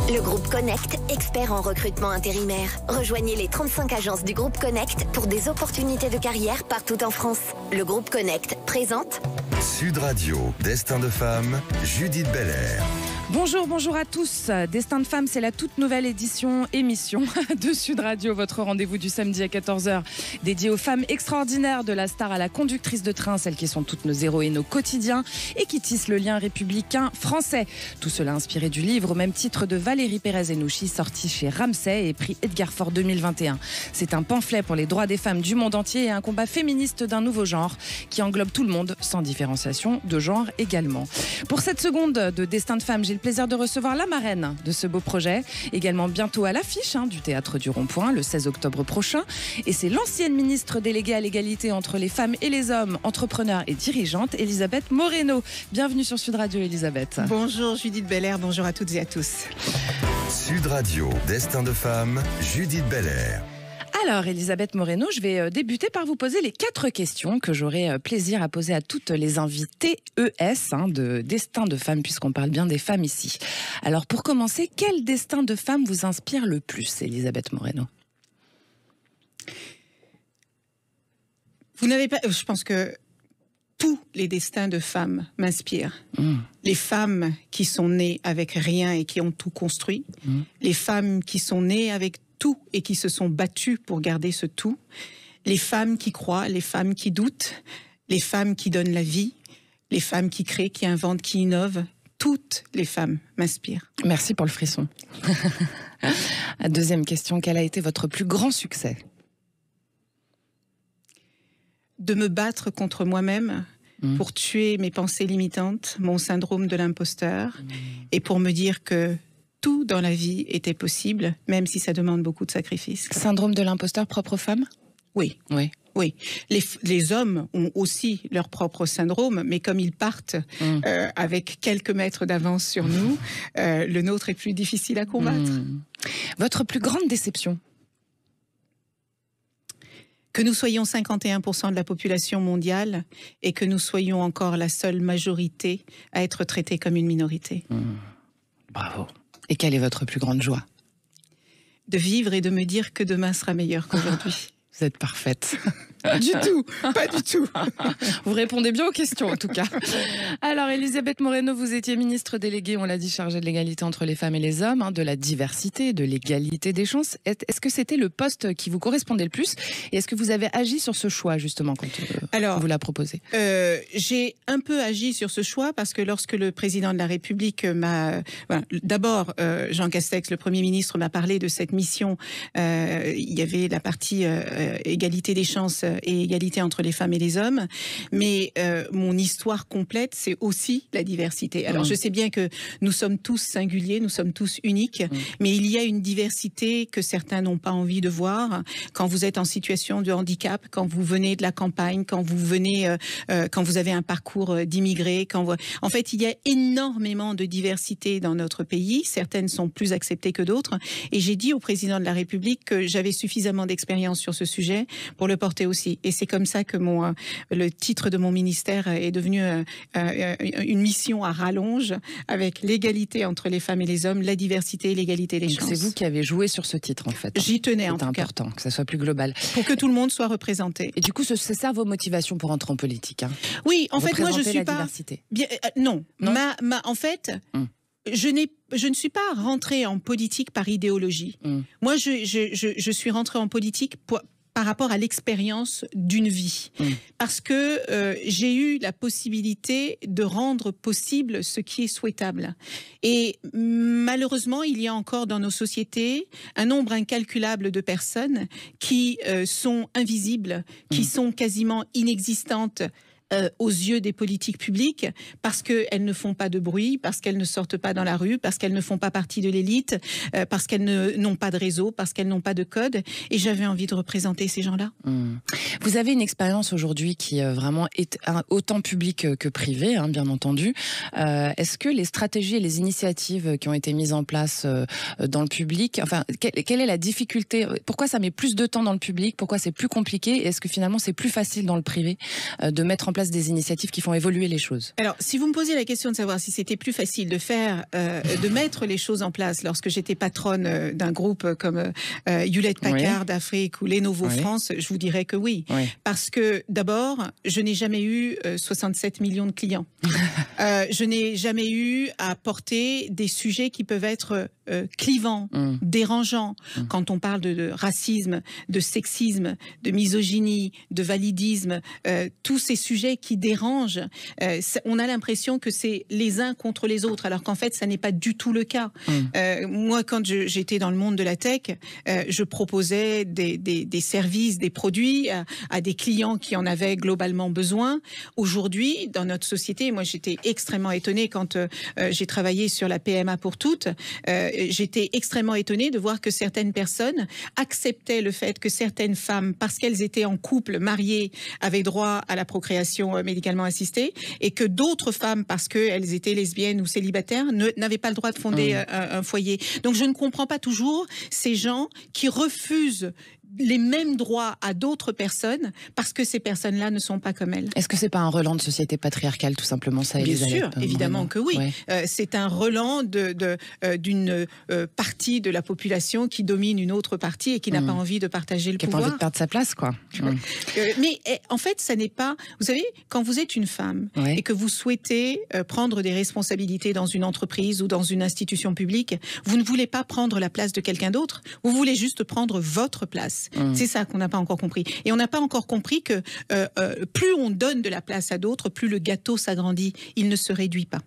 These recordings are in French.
Le groupe Connect, expert en recrutement intérimaire. Rejoignez les 35 agences du groupe Connect pour des opportunités de carrière partout en France. Le groupe Connect présente Sud Radio, Destin de femme, Judith Belair. Bonjour à tous. Destin de femme, c'est la toute nouvelle émission de Sud Radio, votre rendez-vous du samedi à 14h, dédié aux femmes extraordinaires, de la star à la conductrice de train, celles qui sont toutes nos héroïnes au quotidien et qui tissent le lien républicain français. Tout cela inspiré du livre au même titre de Valérie Pérez-Henouchi, sorti chez Ramsay et prix Edgar Faure 2021. C'est un pamphlet pour les droits des femmes du monde entier et un combat féministe d'un nouveau genre qui englobe tout le monde, sans différenciation de genre également. Pour cette seconde de Destin de femme, j'ai le plaisir de recevoir la marraine de ce beau projet, également bientôt à l'affiche du Théâtre du Rond-Point le 16 octobre prochain. Et c'est l'ancienne ministre déléguée à l'égalité entre les femmes et les hommes, entrepreneur et dirigeante, Elisabeth Moreno. Bienvenue sur Sud Radio, Elisabeth. Bonjour Judith Belair, bonjour à toutes et à tous. Sud Radio, Destin de femme, Judith Belair. Alors, Elisabeth Moreno, je vais débuter par vous poser les 4 questions que j'aurai plaisir à poser à toutes les invitées ES de Destin de femme, puisqu'on parle bien des femmes ici. Alors, pour commencer, quel destin de femme vous inspire le plus, Elisabeth Moreno ? Vous n'avez pas... Je pense que tous les destins de femmes m'inspirent. Les femmes qui sont nées avec rien et qui ont tout construit. Les femmes qui sont nées avec tout et qui se sont battues pour garder ce tout. Les femmes qui croient, les femmes qui doutent, les femmes qui donnent la vie, les femmes qui créent, qui inventent, qui innovent. Toutes les femmes m'inspirent. Merci pour le frisson. Deuxième question, quel a été votre plus grand succès ? De me battre contre moi-même pour tuer mes pensées limitantes, mon syndrome de l'imposteur, et pour me dire que tout dans la vie était possible, même si ça demande beaucoup de sacrifices. Syndrome de l'imposteur propre aux femmes ? Oui. Les hommes ont aussi leur propre syndrome, mais comme ils partent avec quelques mètres d'avance sur nous, le nôtre est plus difficile à combattre. Votre plus grande déception ? Que nous soyons 51% de la population mondiale et que nous soyons encore la seule majorité à être traités comme une minorité. Bravo. Et quelle est votre plus grande joie ? De vivre et de me dire que demain sera meilleur qu'aujourd'hui. Vous êtes parfaite. Du tout, pas du tout. Vous répondez bien aux questions en tout cas. Alors Elisabeth Moreno, vous étiez ministre déléguée, on l'a dit, chargée de l'égalité entre les femmes et les hommes, de la diversité, de l'égalité des chances. Est-ce que c'était le poste qui vous correspondait le plus ? Et est-ce que vous avez agi sur ce choix justement quand on vous l'a proposé ? J'ai un peu agi sur ce choix parce que lorsque le président de la République m'a... D'abord, Jean Castex, le Premier ministre, m'a parlé de cette mission. Il y avait la partie égalité des chances et égalité entre les femmes et les hommes. Mais mon histoire complète, c'est aussi la diversité. Alors, je sais bien que nous sommes tous singuliers, nous sommes tous uniques, mais il y a une diversité que certains n'ont pas envie de voir. Quand vous êtes en situation de handicap, quand vous venez de la campagne, quand vous avez un parcours d'immigré, en fait, il y a énormément de diversité dans notre pays. Certaines sont plus acceptées que d'autres. Et j'ai dit au président de la République que j'avais suffisamment d'expérience sur ce sujet pour le porter aussi. Et c'est comme ça que le titre de mon ministère est devenu une mission à rallonge avec l'égalité entre les femmes et les hommes, la diversité et l'égalité des chances. C'est vous qui avez joué sur ce titre en fait. J'y tenais en tout cas. C'est important que ça soit plus global. Pour que tout le monde soit représenté. Et du coup, c'est ça vos motivations pour entrer en politique Oui, en fait, moi je suis la pas... diversité. Non. En fait... Je ne suis pas rentrée en politique par idéologie. Moi, je suis rentrée en politique par rapport à l'expérience d'une vie. Parce que j'ai eu la possibilité de rendre possible ce qui est souhaitable. Et malheureusement, il y a encore dans nos sociétés un nombre incalculable de personnes qui sont invisibles, qui sont quasiment inexistantes aux yeux des politiques publiques parce qu'elles ne font pas de bruit, parce qu'elles ne sortent pas dans la rue, parce qu'elles ne font pas partie de l'élite, parce qu'elles n'ont pas de réseau, parce qu'elles n'ont pas de code. Et j'avais envie de représenter ces gens-là. Vous avez une expérience aujourd'hui qui vraiment est autant publique que privée, bien entendu. Est-ce que les stratégies et les initiatives qui ont été mises en place dans le public, enfin, quelle est la difficulté ? Pourquoi ça met plus de temps dans le public ? Pourquoi c'est plus compliqué ? Et est-ce que finalement c'est plus facile dans le privé de mettre en place des initiatives qui font évoluer les choses. Alors, si vous me posiez la question de savoir si c'était plus facile de faire, de mettre les choses en place lorsque j'étais patronne d'un groupe comme Hewlett Packard Afrique ou Lenovo France, je vous dirais que oui. Parce que d'abord, je n'ai jamais eu 67 millions de clients. Je n'ai jamais eu à porter des sujets qui peuvent être clivants, dérangeants. Quand on parle de racisme, de sexisme, de misogynie, de validisme, tous ces sujets qui dérangent, on a l'impression que c'est les uns contre les autres, alors qu'en fait, ça n'est pas du tout le cas. Moi, quand j'étais dans le monde de la tech, je proposais des services, des produits à des clients qui en avaient globalement besoin. Aujourd'hui, dans notre société, moi, j'étais extrêmement étonnée quand j'ai travaillé sur la PMA pour toutes. J'étais extrêmement étonnée de voir que certaines personnes acceptaient le fait que certaines femmes, parce qu'elles étaient en couple, mariées, avaient droit à la procréation médicalement assistée, et que d'autres femmes, parce qu'elles étaient lesbiennes ou célibataires, n'avaient pas le droit de fonder un foyer. Donc je ne comprends pas toujours ces gens qui refusent les mêmes droits à d'autres personnes parce que ces personnes-là ne sont pas comme elles. Est-ce que c'est pas un relent de société patriarcale, tout simplement, ça, Elisabeth? Bien sûr, évidemment que oui. C'est un relent d'une partie de la population qui domine une autre partie et qui n'a pas envie de partager le pouvoir. Qui n'a pas envie de perdre sa place, quoi. Mais en fait, ça n'est pas... Vous savez, quand vous êtes une femme et que vous souhaitez prendre des responsabilités dans une entreprise ou dans une institution publique, vous ne voulez pas prendre la place de quelqu'un d'autre, vous voulez juste prendre votre place. C'est ça qu'on n'a pas encore compris. Et on n'a pas encore compris que plus on donne de la place à d'autres, plus le gâteau s'agrandit. Il ne se réduit pas.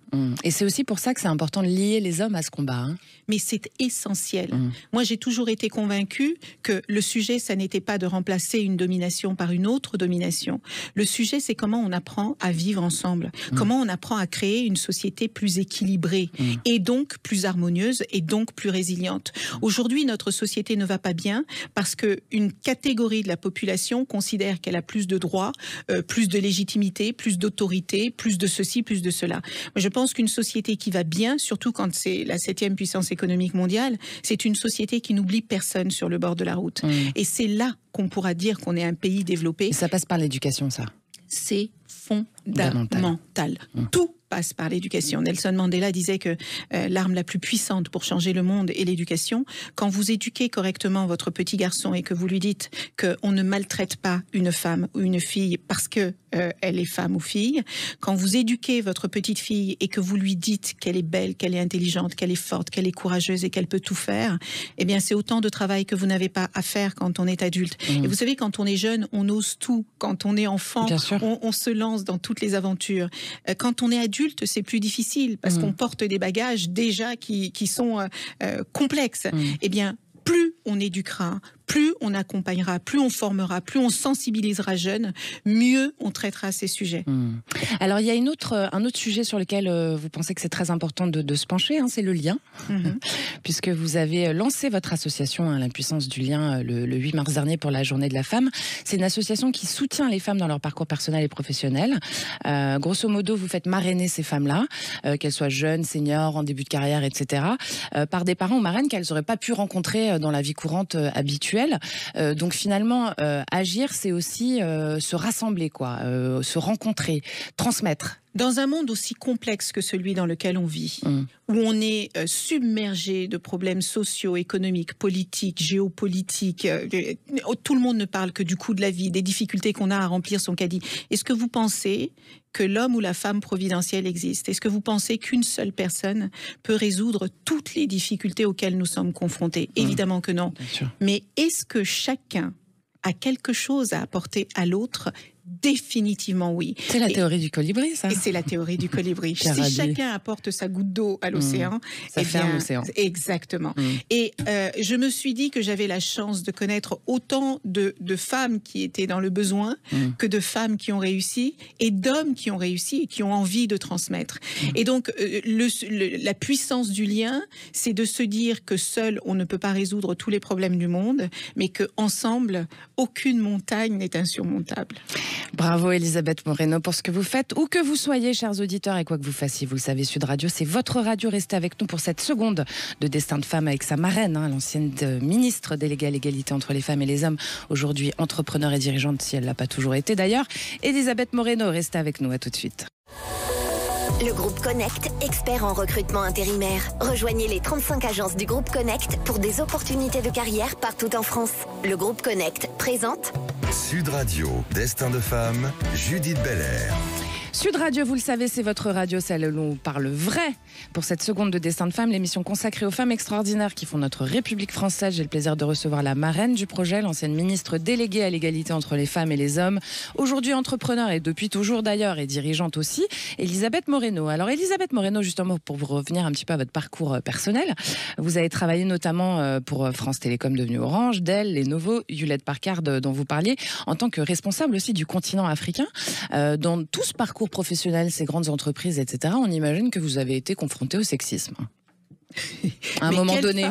Et c'est aussi pour ça que c'est important de lier les hommes à ce combat. Mais c'est essentiel. Moi, j'ai toujours été convaincue que le sujet, ça n'était pas de remplacer une domination par une autre domination. Le sujet, c'est comment on apprend à vivre ensemble. Comment on apprend à créer une société plus équilibrée et donc plus harmonieuse et donc plus résiliente. Aujourd'hui, notre société ne va pas bien parce que une catégorie de la population considère qu'elle a plus de droits, plus de légitimité, plus d'autorité, plus de ceci, plus de cela. Moi, je pense qu'une société qui va bien, surtout quand c'est la 7e puissance économique mondiale, c'est une société qui n'oublie personne sur le bord de la route. Et c'est là qu'on pourra dire qu'on est un pays développé. Et ça passe par l'éducation, ça. C'est fondamental. Tout passe par l'éducation. Nelson Mandela disait que l'arme la plus puissante pour changer le monde est l'éducation. Quand vous éduquez correctement votre petit garçon et que vous lui dites qu'on ne maltraite pas une femme ou une fille parce que elle est femme ou fille, quand vous éduquez votre petite fille et que vous lui dites qu'elle est belle, qu'elle est intelligente, qu'elle est forte, qu'elle est courageuse et qu'elle peut tout faire, eh bien c'est autant de travail que vous n'avez pas à faire quand on est adulte. Et vous savez, quand on est jeune, on ose tout. Quand on est enfant, on se lance dans toutes les aventures. Quand on est adulte, c'est plus difficile parce qu'on porte des bagages déjà qui sont complexes. Eh bien, plus on éduquera, plus on accompagnera, plus on formera, plus on sensibilisera jeunes, mieux on traitera ces sujets. Alors il y a un autre sujet sur lequel vous pensez que c'est très important de se pencher, c'est le lien, puisque vous avez lancé votre association l'impuissance du lien le 8 mars dernier pour la journée de la femme. C'est une association qui soutient les femmes dans leur parcours personnel et professionnel. Grosso modo, vous faites marrainer ces femmes-là, qu'elles soient jeunes, seniors, en début de carrière, etc., par des parents ou marraines qu'elles n'auraient pas pu rencontrer dans la vie courante habituelle. Donc finalement, agir, c'est aussi se rassembler, se rencontrer, transmettre. Dans un monde aussi complexe que celui dans lequel on vit, où on est submergé de problèmes sociaux, économiques, politiques, géopolitiques, tout le monde ne parle que du coût de la vie, des difficultés qu'on a à remplir son caddie. Est-ce que vous pensez que l'homme ou la femme providentielle existe? Est-ce que vous pensez qu'une seule personne peut résoudre toutes les difficultés auxquelles nous sommes confrontés? Évidemment que non. Mais est-ce que chacun a quelque chose à apporter à l'autre? Définitivement oui. C'est la théorie du colibri, ça. Et c'est la théorie du colibri. Si chacun apporte sa goutte d'eau à l'océan, ça fait un océan. Exactement. Et je me suis dit que j'avais la chance de connaître autant de femmes qui étaient dans le besoin que de femmes qui ont réussi et d'hommes qui ont réussi et qui ont envie de transmettre. Et donc, la puissance du lien, c'est de se dire que seul, on ne peut pas résoudre tous les problèmes du monde, mais qu'ensemble, aucune montagne n'est insurmontable. Bravo Elisabeth Moreno pour ce que vous faites, où que vous soyez, chers auditeurs, et quoi que vous fassiez, vous le savez, Sud Radio, c'est votre radio. Restez avec nous pour cette seconde de Destin de femme avec sa marraine, l'ancienne ministre déléguée à l'égalité entre les femmes et les hommes, aujourd'hui entrepreneur et dirigeante, si elle ne l'a pas toujours été d'ailleurs. Elisabeth Moreno, restez avec nous, à tout de suite. Le groupe Connect, expert en recrutement intérimaire. Rejoignez les 35 agences du groupe Connect pour des opportunités de carrière partout en France. Le groupe Connect présente Sud Radio, Destin de femme, Judith Belair. Sud Radio, vous le savez, c'est votre radio, celle où l'on parle vrai. Pour cette seconde de Destin de femme, l'émission consacrée aux femmes extraordinaires qui font notre République française. J'ai le plaisir de recevoir la marraine du projet, l'ancienne ministre déléguée à l'égalité entre les femmes et les hommes. Aujourd'hui entrepreneur et depuis toujours d'ailleurs, et dirigeante aussi, Elisabeth Moreno. Alors Elisabeth Moreno, justement, pour vous revenir un petit peu à votre parcours personnel, vous avez travaillé notamment pour France Télécom devenue Orange, Dell, Lenovo, Hewlett Packard dont vous parliez, en tant que responsable aussi du continent africain. Dans tout ce parcours professionnel, ces grandes entreprises, etc., on imagine que vous avez été confronté au sexisme. À un moment donné.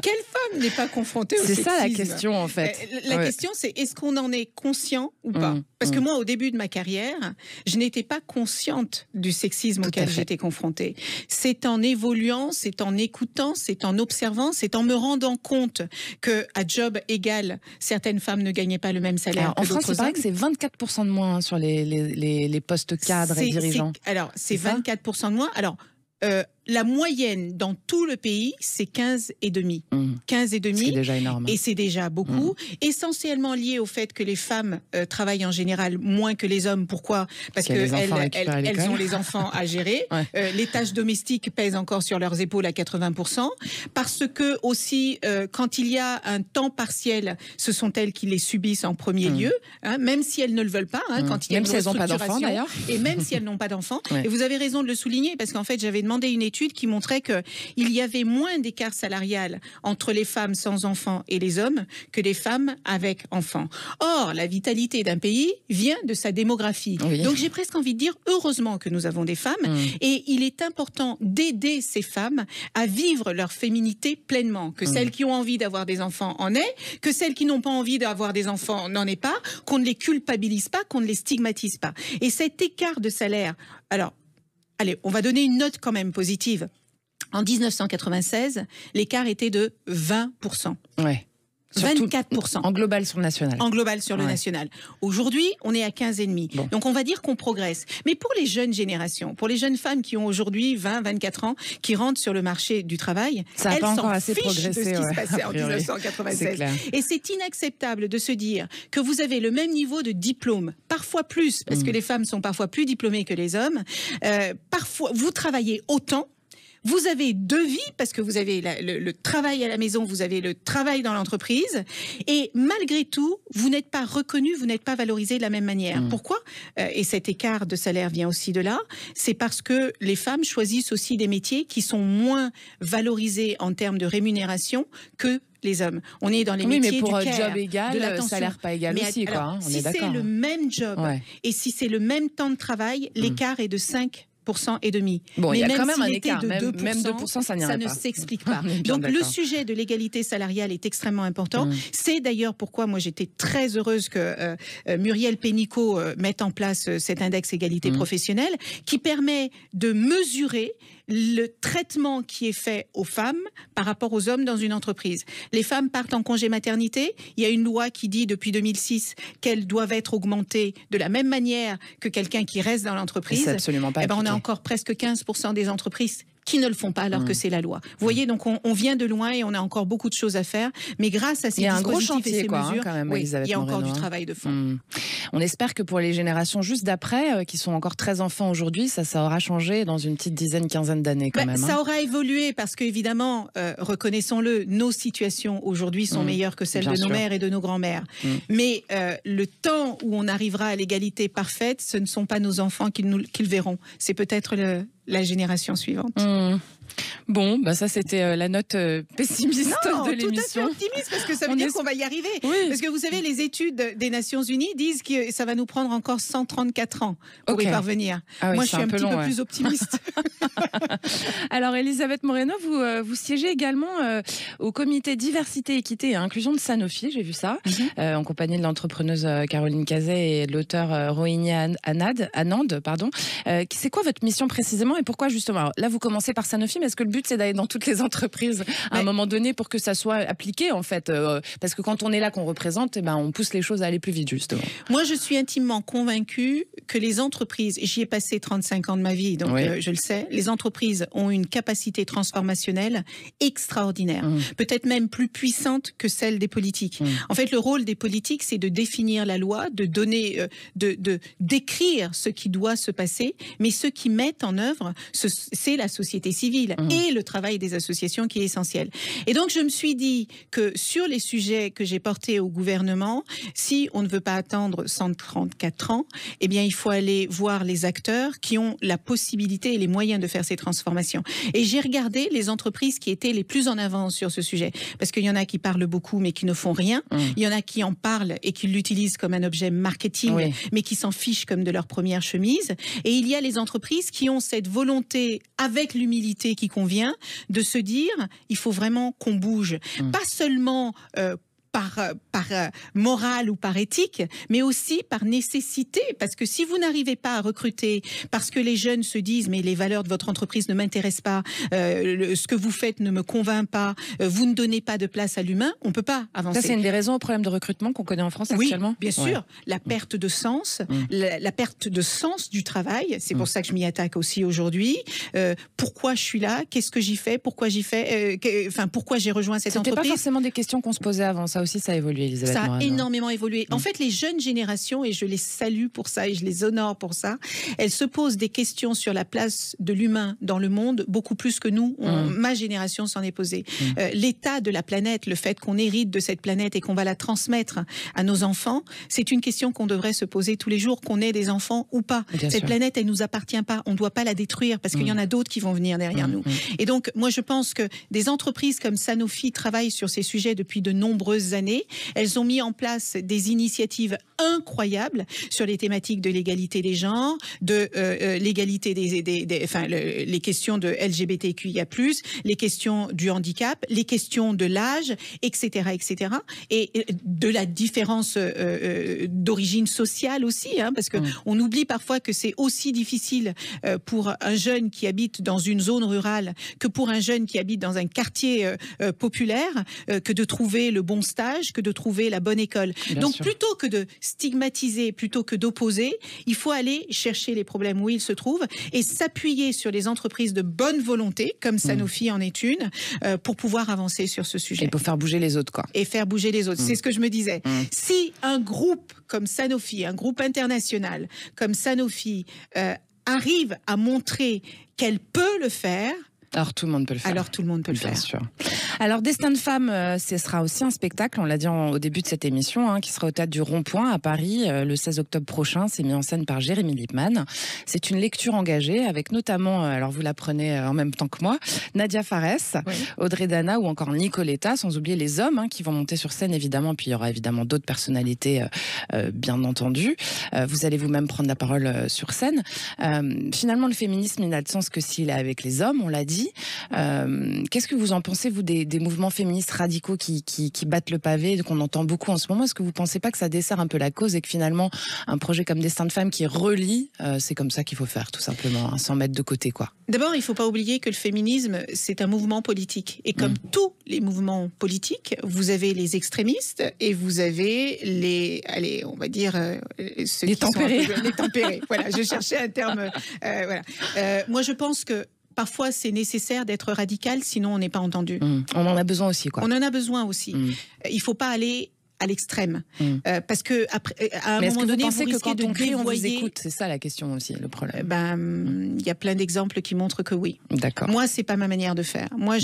Quelle femme n'est pas confrontée au sexisme ? C'est ça la question en fait. La question c'est est-ce qu'on en est conscient ou pas ? Parce que moi au début de ma carrière, je n'étais pas consciente du sexisme auquel j'étais confrontée. C'est en évoluant, c'est en écoutant, c'est en observant, c'est en me rendant compte qu'à job égal, certaines femmes ne gagnaient pas le même salaire que d'autres hommes. En France, il paraît que c'est 24% de moins sur les postes cadres et dirigeants. Alors c'est 24% de moins. Alors la moyenne dans tout le pays, c'est 15,5. 15,5. C'est déjà énorme. Et c'est déjà beaucoup. Essentiellement lié au fait que les femmes travaillent en général moins que les hommes. Pourquoi ? Parce qu'elles ont les enfants à gérer. Les tâches domestiques pèsent encore sur leurs épaules à 80%. Parce que aussi, quand il y a un temps partiel, ce sont elles qui les subissent en premier lieu, même si elles ne le veulent pas. Quand il y a même si elles n'ont pas d'enfants d'ailleurs. Et même si elles n'ont pas d'enfants. Et vous avez raison de le souligner, parce qu'en fait, j'avais demandé une étude qui montrait qu'il y avait moins d'écart salarial entre les femmes sans enfants et les hommes que les femmes avec enfants. Or, la vitalité d'un pays vient de sa démographie. Oui. Donc j'ai presque envie de dire, heureusement que nous avons des femmes, et il est important d'aider ces femmes à vivre leur féminité pleinement, que celles qui ont envie d'avoir des enfants en aient, que celles qui n'ont pas envie d'avoir des enfants n'en aient pas, qu'on ne les culpabilise pas, qu'on ne les stigmatise pas. Et cet écart de salaire, alors, allez, on va donner une note quand même positive. En 1996, l'écart était de 20%. Ouais. 24%. En global sur le national. En global sur le national. Aujourd'hui, on est à 15,5. Bon. Donc on va dire qu'on progresse. Mais pour les jeunes générations, pour les jeunes femmes qui ont aujourd'hui 20, 24 ans, qui rentrent sur le marché du travail, elles s'en fichent de ce qui se passait en 1996. Et c'est inacceptable de se dire que vous avez le même niveau de diplôme, parfois plus, parce que les femmes sont parfois plus diplômées que les hommes. Parfois, vous travaillez autant. Vous avez deux vies, parce que vous avez le travail à la maison, vous avez le travail dans l'entreprise, et malgré tout, vous n'êtes pas reconnu, vous n'êtes pas valorisé de la même manière. Pourquoi ? Et cet écart de salaire vient aussi de là, c'est parce que les femmes choisissent aussi des métiers qui sont moins valorisés en termes de rémunération que les hommes. On est dans les métiers du care, mais pour job égal, salaire pas égal aussi, quoi. Alors, si c'est le même job, et si c'est le même temps de travail, l'écart est de 5%. Et demi. Bon, il y a quand même un écart, de 2%, même 2%, ça n'irait pas. Ça ne s'explique pas. Donc le sujet de l'égalité salariale est extrêmement important. C'est d'ailleurs pourquoi moi j'étais très heureuse que Muriel Pénicaud mette en place cet index égalité professionnelle qui permet de mesurer le traitement qui est fait aux femmes par rapport aux hommes dans une entreprise. Les femmes partent en congé maternité. Il y a une loi qui dit depuis 2006 qu'elles doivent être augmentées de la même manière que quelqu'un qui reste dans l'entreprise. C'est absolument pas on a encore presque 15% des entreprises qui ne le font pas alors que c'est la loi. Vous voyez, donc on vient de loin et on a encore beaucoup de choses à faire. Mais grâce à ces dispositifs et ces mesures, quand même, il y a encore du travail de fond. On espère que pour les générations juste d'après, qui sont encore très enfants aujourd'hui, ça aura changé dans une petite dizaine, quinzaine d'années quand même. Ça aura évolué parce qu'évidemment, reconnaissons-le, nos situations aujourd'hui sont meilleures que celles de nos mères et de nos grands-mères. Mais le temps où on arrivera à l'égalité parfaite, ce ne sont pas nos enfants qui le verront. C'est peut-être la génération suivante. Bon, bah ça c'était la note pessimiste Non, de l'émission. tout à fait optimiste, parce que ça veut dire qu'on va y arriver. Oui. Parce que vous savez, les études des Nations Unies disent que ça va nous prendre encore 134 ans pour y parvenir. Ah oui, moi, je suis un petit peu plus optimiste. Alors, Elisabeth Moreno, vous siégez également au comité diversité, équité et inclusion de Sanofi, j'ai vu ça, en compagnie de l'entrepreneuse Caroline Cazet et de l'auteur Rohini Anand. C'est quoi votre mission précisément et pourquoi justement? Alors, là, vous commencez par Sanofi, mais est-ce que le but c'est d'aller dans toutes les entreprises à un moment donné pour que ça soit appliqué en fait, parce que quand on est là, qu'on représente, on pousse les choses à aller plus vite justement. Moi, je suis intimement convaincue que les entreprises, j'y ai passé 35 ans de ma vie, donc je le sais, les entreprises ont une capacité transformationnelle extraordinaire, peut-être même plus puissante que celle des politiques. En fait, le rôle des politiques, c'est de définir la loi, de donner, d'écrire ce qui doit se passer, mais ce qui met en œuvre, c'est la société civile et le travail des associations qui est essentiel. Et donc, je me suis dit que sur les sujets que j'ai portés au gouvernement, si on ne veut pas attendre 134 ans, eh bien, il faut aller voir les acteurs qui ont la possibilité et les moyens de faire ces transformations. Et j'ai regardé les entreprises qui étaient les plus en avance sur ce sujet, parce qu'il y en a qui parlent beaucoup mais qui ne font rien, il y en a qui en parlent et qui l'utilisent comme un objet marketing, mais qui s'en fichent comme de leur première chemise, et il y a les entreprises qui ont cette volonté, avec l'humilité qui convient, de se dire, il faut vraiment qu'on bouge, pas seulement par morale ou par éthique, mais aussi par nécessité. Parce que si vous n'arrivez pas à recruter, parce que les jeunes se disent mais les valeurs de votre entreprise ne m'intéressent pas, ce que vous faites ne me convainc pas, vous ne donnez pas de place à l'humain, on ne peut pas avancer. Ça, c'est une des raisons au problème de recrutement qu'on connaît en France actuellement. Oui, bien sûr. La perte de sens, la perte de sens du travail, c'est pour ça que je m'y attaque aussi aujourd'hui. Pourquoi je suis là? Qu'est-ce que j'y fais? Pourquoi j'y fais? Pourquoi j'ai rejoint cette entreprise? C'était pas forcément des questions qu'on se posait avant, ça aussi, ça a évolué, Elisabeth Moreno. Ça a énormément évolué. En fait, les jeunes générations, et je les salue pour ça et je les honore pour ça, elles se posent des questions sur la place de l'humain dans le monde beaucoup plus que nous. Ma génération s'en est posée. L'état de la planète, le fait qu'on hérite de cette planète et qu'on va la transmettre à nos enfants, c'est une question qu'on devrait se poser tous les jours, qu'on ait des enfants ou pas. Cette planète, elle nous appartient pas. On ne doit pas la détruire parce qu'il y en a d'autres qui vont venir derrière nous. Et donc, moi, je pense que des entreprises comme Sanofi travaillent sur ces sujets depuis de nombreuses années. Elles ont mis en place des initiatives incroyables sur les thématiques de l'égalité des genres, de l'égalité les questions de LGBTQIA+, les questions du handicap, les questions de l'âge, etc., etc. Et de la différence d'origine sociale aussi, parce que on oublie parfois que c'est aussi difficile pour un jeune qui habite dans une zone rurale que pour un jeune qui habite dans un quartier populaire que de trouver le bon stage, que de trouver la bonne école. Donc plutôt que de stigmatiser, plutôt que d'opposer, il faut aller chercher les problèmes où ils se trouvent et s'appuyer sur les entreprises de bonne volonté, comme Sanofi en est une, pour pouvoir avancer sur ce sujet. Et pour faire bouger les autres, quoi. Et faire bouger les autres. C'est ce que je me disais. Si un groupe comme Sanofi, un groupe international comme Sanofi, arrive à montrer qu'elle peut le faire, alors tout le monde peut le faire. Alors tout le monde peut le faire. Bien sûr. Alors Destin de femme, ce sera aussi un spectacle, on l'a dit au début de cette émission, qui sera au Théâtre du Rond-Point à Paris le 16 octobre prochain. C'est mis en scène par Jérémy Lippmann. C'est une lecture engagée avec notamment, alors vous l'apprenez en même temps que moi, Nadia Fares, Audrey Dana ou encore Nicoletta, sans oublier les hommes qui vont monter sur scène évidemment. Puis il y aura évidemment d'autres personnalités, bien entendu. Vous allez vous-même prendre la parole sur scène. Finalement, le féminisme, il n'a de sens que s'il est avec les hommes, on l'a dit. Qu'est-ce que vous en pensez, vous, des mouvements féministes radicaux qui battent le pavé, qu'on entend beaucoup en ce moment? Est-ce que vous ne pensez pas que ça dessert un peu la cause et que finalement, un projet comme Destin de femme qui relie, c'est comme ça qu'il faut faire, tout simplement, sans mettre de côté, quoi? D'abord, il ne faut pas oublier que le féminisme, c'est un mouvement politique. Et comme tous les mouvements politiques, vous avez les extrémistes et vous avez les on va dire, ceux les qui tempérés. sont les tempérés. Voilà, je cherchais un terme. Moi, je pense que parfois, c'est nécessaire d'être radical, sinon on n'est pas entendu. On en a besoin aussi, quoi. On en a besoin aussi. Il ne faut pas aller à l'extrême. Parce que après, à un moment donné, vous risquez de dévoyer... on vous écoute, c'est ça la question aussi, le problème. Il y a plein d'exemples qui montrent que oui. D'accord. Moi, c'est pas ma manière de faire. Moi,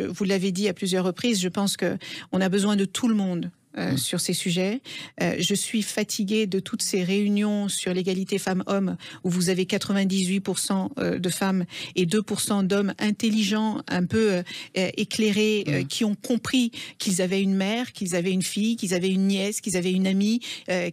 vous l'avez dit à plusieurs reprises, je pense que on a besoin de tout le monde sur ces sujets. Je suis fatiguée de toutes ces réunions sur l'égalité femmes-hommes où vous avez 98% de femmes et 2% d'hommes intelligents, un peu éclairés, qui ont compris qu'ils avaient une mère, qu'ils avaient une fille, qu'ils avaient une nièce, qu'ils avaient une amie,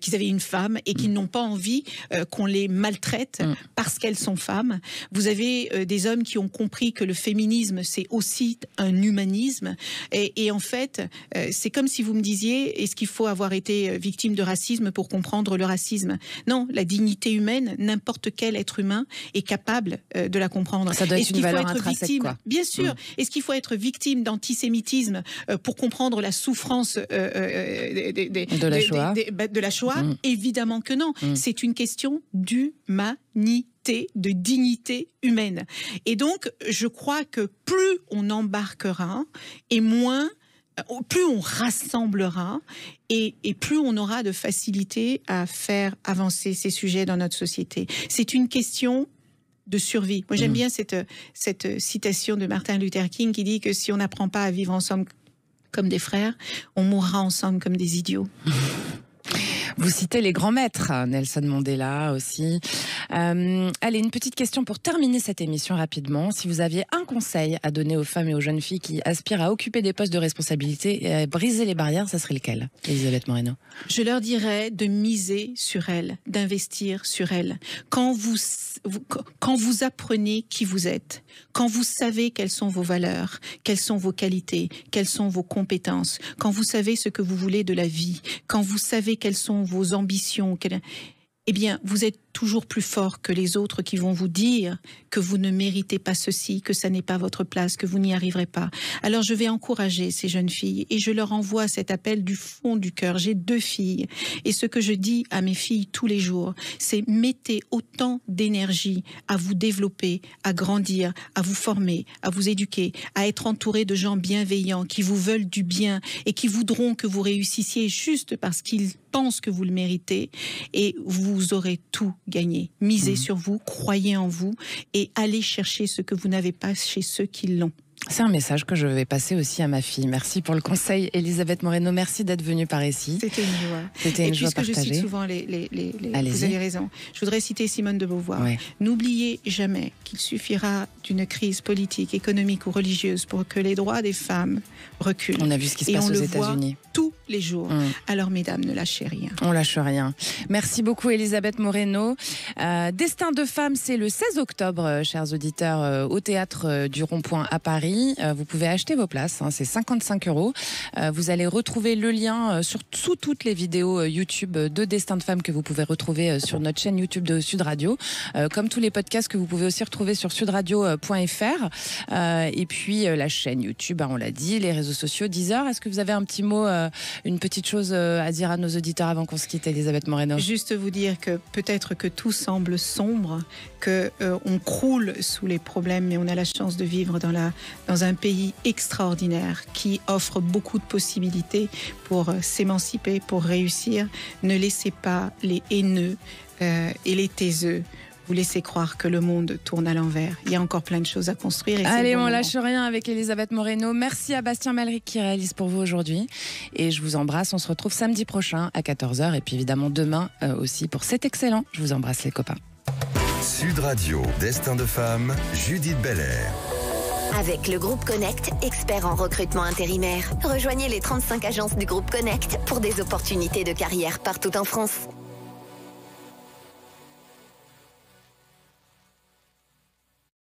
qu'ils avaient une femme et qui n'ont pas envie qu'on les maltraite parce qu'elles sont femmes. Vous avez des hommes qui ont compris que le féminisme, c'est aussi un humanisme. Et en fait, c'est comme si vous me disiez, est-ce qu'il faut avoir été victime de racisme pour comprendre le racisme? Non, la dignité humaine, n'importe quel être humain est capable de la comprendre. Ça doit être une valeur intrinsèque, quoi. Bien sûr. Est-ce qu'il faut être victime d'antisémitisme pour comprendre la souffrance de la Shoah? Évidemment que non. C'est une question d'humanité, de dignité humaine. Et donc, je crois que plus on embarquera et plus on rassemblera et plus on aura de facilité à faire avancer ces sujets dans notre société. C'est une question de survie. Moi, j'aime bien cette citation de Martin Luther King qui dit que si on n'apprend pas à vivre ensemble comme des frères, on mourra ensemble comme des idiots. Vous citez les grands maîtres, Nelson Mandela aussi. Allez, une petite question pour terminer cette émission rapidement. Si vous aviez un conseil à donner aux femmes et aux jeunes filles qui aspirent à occuper des postes de responsabilité et à briser les barrières, ça serait lequel, Elisabeth Moreno? Je leur dirais de miser sur elles, d'investir sur elles. Quand vous apprenez qui vous êtes, quand vous savez quelles sont vos valeurs, quelles sont vos qualités, quelles sont vos compétences, quand vous savez ce que vous voulez de la vie, quand vous savez quelles sont vos ambitions, eh bien, vous êtes toujours plus fort que les autres qui vont vous dire que vous ne méritez pas ceci, que ça n'est pas votre place, que vous n'y arriverez pas. Alors, je vais encourager ces jeunes filles et je leur envoie cet appel du fond du cœur. J'ai 2 filles et ce que je dis à mes filles tous les jours, c'est mettez autant d'énergie à vous développer, à grandir, à vous former, à vous éduquer, à être entouré de gens bienveillants qui vous veulent du bien et qui voudront que vous réussissiez juste parce qu'ils pensent que vous le méritez et vous aurez tout gagné. Misez sur vous, croyez en vous et allez chercher ce que vous n'avez pas chez ceux qui l'ont. C'est un message que je vais passer aussi à ma fille. Merci pour le conseil, Elisabeth Moreno. Merci d'être venue par ici. C'était une joie. C'était une joie partagée. Puisque je cite souvent vous avez raison. Je voudrais citer Simone de Beauvoir. Oui. N'oubliez jamais qu'il suffira d'une crise politique, économique ou religieuse pour que les droits des femmes reculent. On a vu ce qui se passe aux États-Unis. Tous les jours. Alors, mesdames, ne lâchez rien. On lâche rien. Merci beaucoup, Elisabeth Moreno. Destin de femme, c'est le 16 octobre, chers auditeurs, au Théâtre du Rond-Point à Paris. Vous pouvez acheter vos places, c'est 55 €. Vous allez retrouver le lien sous toutes les vidéos YouTube de Destin de femme que vous pouvez retrouver sur notre chaîne YouTube de Sud Radio, comme tous les podcasts que vous pouvez aussi retrouver sur sudradio.fr. Et puis la chaîne YouTube, on l'a dit, les réseaux sociaux, Deezer. Est-ce que vous avez un petit mot, une petite chose à dire à nos auditeurs avant qu'on se quitte, Elisabeth Moreno? Juste vous dire que peut-être que tout semble sombre, que on croule sous les problèmes, mais on a la chance de vivre dans un pays extraordinaire qui offre beaucoup de possibilités pour s'émanciper, pour réussir. Ne laissez pas les haineux et les taiseux vous laissez croire que le monde tourne à l'envers. Il y a encore plein de choses à construire. Allez, on lâche rien avec Elisabeth Moreno. Merci à Bastien Malric qui réalise pour vous aujourd'hui. Et je vous embrasse. On se retrouve samedi prochain à 14h. Et puis évidemment demain aussi pour C'est excellent. Je vous embrasse les copains. Sud Radio, Destin de femme, Judith Belair. Avec le groupe Connect, expert en recrutement intérimaire. Rejoignez les 35 agences du groupe Connect pour des opportunités de carrière partout en France.